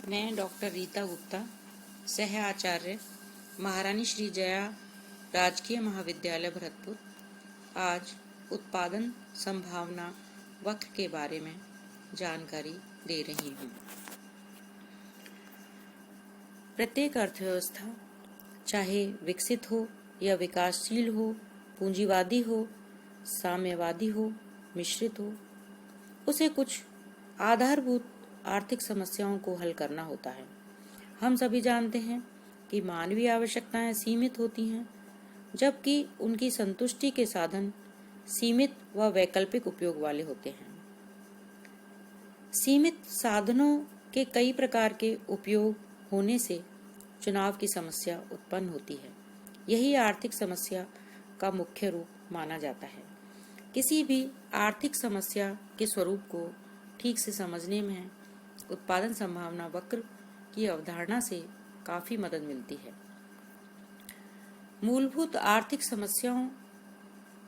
मैं डॉक्टर रीता गुप्ता, सह आचार्य, महारानी श्री जया राजकीय महाविद्यालय भरतपुर, आज उत्पादन संभावना वक्र के बारे में जानकारी दे रही हूँ। प्रत्येक अर्थव्यवस्था, चाहे विकसित हो या विकासशील हो, पूंजीवादी हो, साम्यवादी हो, मिश्रित हो, उसे कुछ आधारभूत आर्थिक समस्याओं को हल करना होता है। हम सभी जानते हैं कि मानवीय आवश्यकताएं सीमित होती हैं, जबकि उनकी संतुष्टि के साधन सीमित व वैकल्पिक उपयोग वाले होते हैं। सीमित साधनों के कई प्रकार के उपयोग होने से चुनाव की समस्या उत्पन्न होती है। यही आर्थिक समस्या का मुख्य रूप माना जाता है। किसी भी आर्थिक समस्या के स्वरूप को ठीक से समझने में उत्पादन संभावना वक्र की अवधारणा से काफी मदद मिलती है। मूलभूत आर्थिक समस्याओं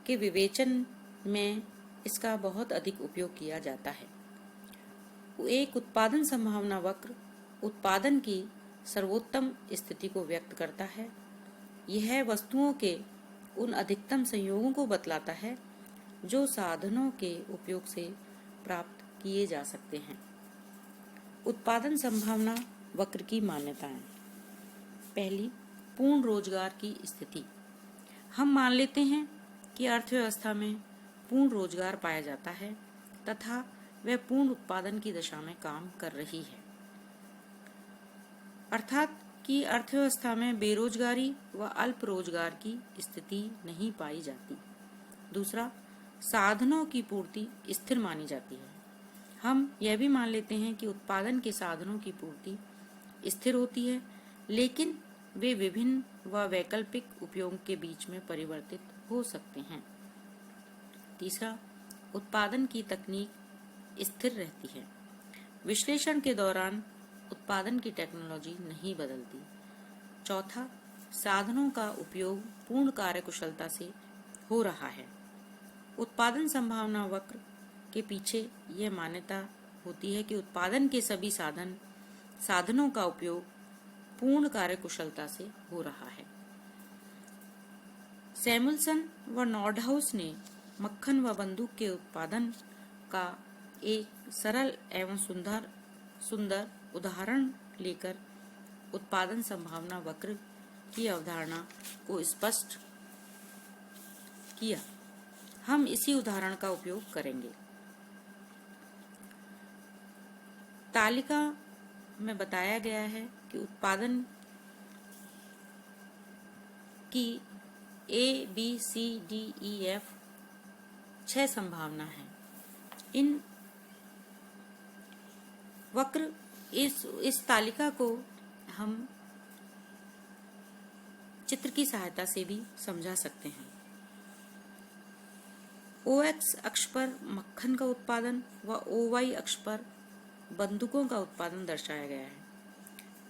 के विवेचन में इसका बहुत अधिक उपयोग किया जाता है। एक उत्पादन संभावना वक्र उत्पादन की सर्वोत्तम स्थिति को व्यक्त करता है। यह वस्तुओं के उन अधिकतम संयोगों को बतलाता है जो साधनों के उपयोग से प्राप्त किए जा सकते हैं। उत्पादन संभावना वक्र की मान्यताएं। पहली, पूर्ण रोजगार की स्थिति। हम मान लेते हैं कि अर्थव्यवस्था में पूर्ण रोजगार पाया जाता है तथा वह पूर्ण उत्पादन की दिशा में काम कर रही है, अर्थात कि अर्थव्यवस्था में बेरोजगारी व अल्प रोजगार की स्थिति नहीं पाई जाती। दूसरा, साधनों की पूर्ति स्थिर मानी जाती है। हम यह भी मान लेते हैं कि उत्पादन के साधनों की पूर्ति स्थिर होती है, लेकिन वे विभिन्न व वैकल्पिक उपयोग के बीच में परिवर्तित हो सकते हैं। तीसरा, उत्पादन की तकनीक स्थिर रहती है। विश्लेषण के दौरान उत्पादन की टेक्नोलॉजी नहीं बदलती। चौथा, साधनों का उपयोग पूर्ण कार्यकुशलता से हो रहा है। उत्पादन संभावना वक्र के पीछे यह मान्यता होती है कि उत्पादन के सभी साधनों का उपयोग पूर्ण कार्यकुशलता से हो रहा है। सैमुअल्सन व नॉर्डहाउस ने मक्खन व बंदूक के उत्पादन का एक सरल एवं सुंदर उदाहरण लेकर उत्पादन संभावना वक्र की अवधारणा को स्पष्ट किया। हम इसी उदाहरण का उपयोग करेंगे। तालिका में बताया गया है कि उत्पादन की ABCDEF 6 संभावना है। इन वक्र इस तालिका को हम चित्र की सहायता से भी समझा सकते हैं। OX अक्ष पर मक्खन का उत्पादन व OY अक्ष पर बंदूकों का उत्पादन दर्शाया गया है।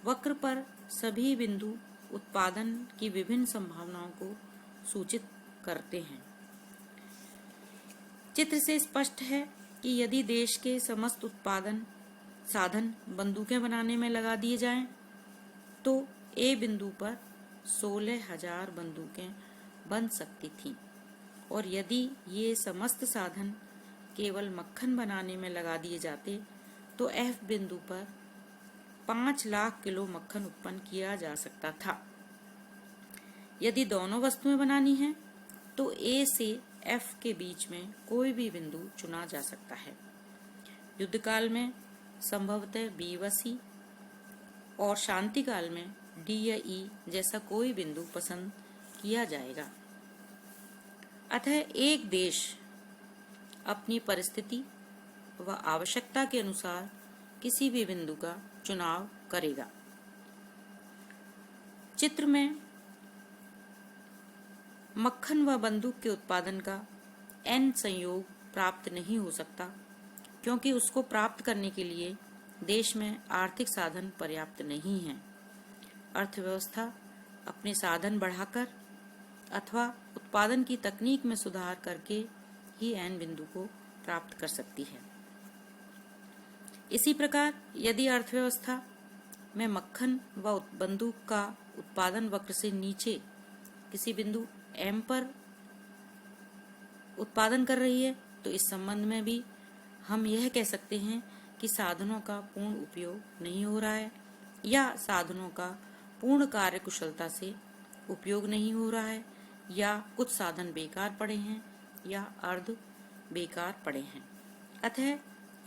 वक्र पर सभी बिंदु उत्पादन की विभिन्न संभावनाओं को सूचित करते हैं। चित्र से स्पष्ट है कि यदि देश के समस्त उत्पादन साधन बंदूकें बनाने में लगा दिए जाएं, तो A बिंदु पर 16,000 बंदूकें बन सकती थीं, और यदि ये समस्त साधन केवल मक्खन बनाने में लगा दिए जाते तो F बिंदु पर 5 लाख किलो मक्खन उत्पन्न किया जा सकता था। यदि दोनों वस्तुएं बनानी हैं, तो A से F के बीच में कोई भी बिंदु चुना जा सकता है। युद्ध काल में संभवतः B व C और शांति काल में D या E जैसा कोई बिंदु पसंद किया जाएगा। अतः एक देश अपनी परिस्थिति व आवश्यकता के अनुसार किसी भी बिंदु का चुनाव करेगा। चित्र में मक्खन व बंदूक के उत्पादन का N संयोग प्राप्त नहीं हो सकता, क्योंकि उसको प्राप्त करने के लिए देश में आर्थिक साधन पर्याप्त नहीं हैं। अर्थव्यवस्था अपने साधन बढ़ाकर अथवा उत्पादन की तकनीक में सुधार करके ही N बिंदु को प्राप्त कर सकती है। इसी प्रकार यदि अर्थव्यवस्था में मक्खन व बंदूक का उत्पादन वक्र से नीचे किसी बिंदु M पर उत्पादन कर रही है, तो इस संबंध में भी हम यह कह सकते हैं कि साधनों का पूर्ण उपयोग नहीं हो रहा है या साधनों का पूर्ण कार्य कुशलता से उपयोग नहीं हो रहा है, या कुछ साधन बेकार पड़े हैं या अर्ध बेकार पड़े हैं। अतः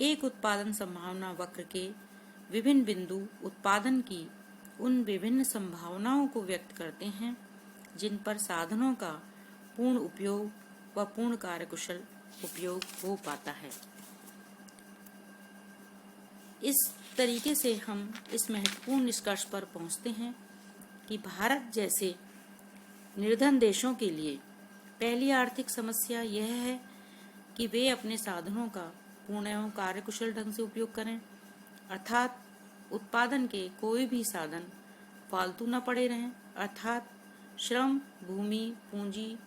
एक उत्पादन संभावना वक्र के विभिन्न बिंदु उत्पादन की उन विभिन्न संभावनाओं को व्यक्त करते हैं जिन पर साधनों का पूर्ण उपयोग व पूर्ण कार्यकुशल उपयोग हो पाता है। इस तरीके से हम इस महत्वपूर्ण निष्कर्ष पर पहुंचते हैं कि भारत जैसे निर्धन देशों के लिए पहली आर्थिक समस्या यह है कि वे अपने साधनों का पूर्ण एवं कार्यकुशल ढंग से उपयोग करें, अर्थात उत्पादन के कोई भी साधन फालतू न पड़े रहें, अर्थात श्रम, भूमि, पूंजी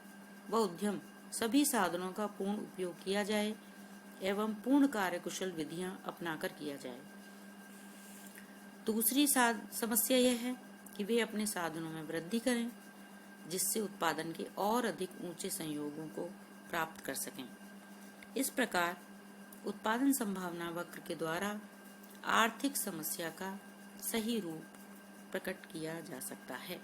व उद्यम सभी साधनों का पूर्ण उपयोग किया जाए एवं पूर्ण कार्यकुशल विधियां अपनाकर किया जाए। दूसरी समस्या यह है कि वे अपने साधनों में वृद्धि करें जिससे उत्पादन के और अधिक ऊंचे संयोगों को प्राप्त कर सकें। इस प्रकार उत्पादन संभावना वक्र के द्वारा आर्थिक समस्या का सही रूप प्रकट किया जा सकता है।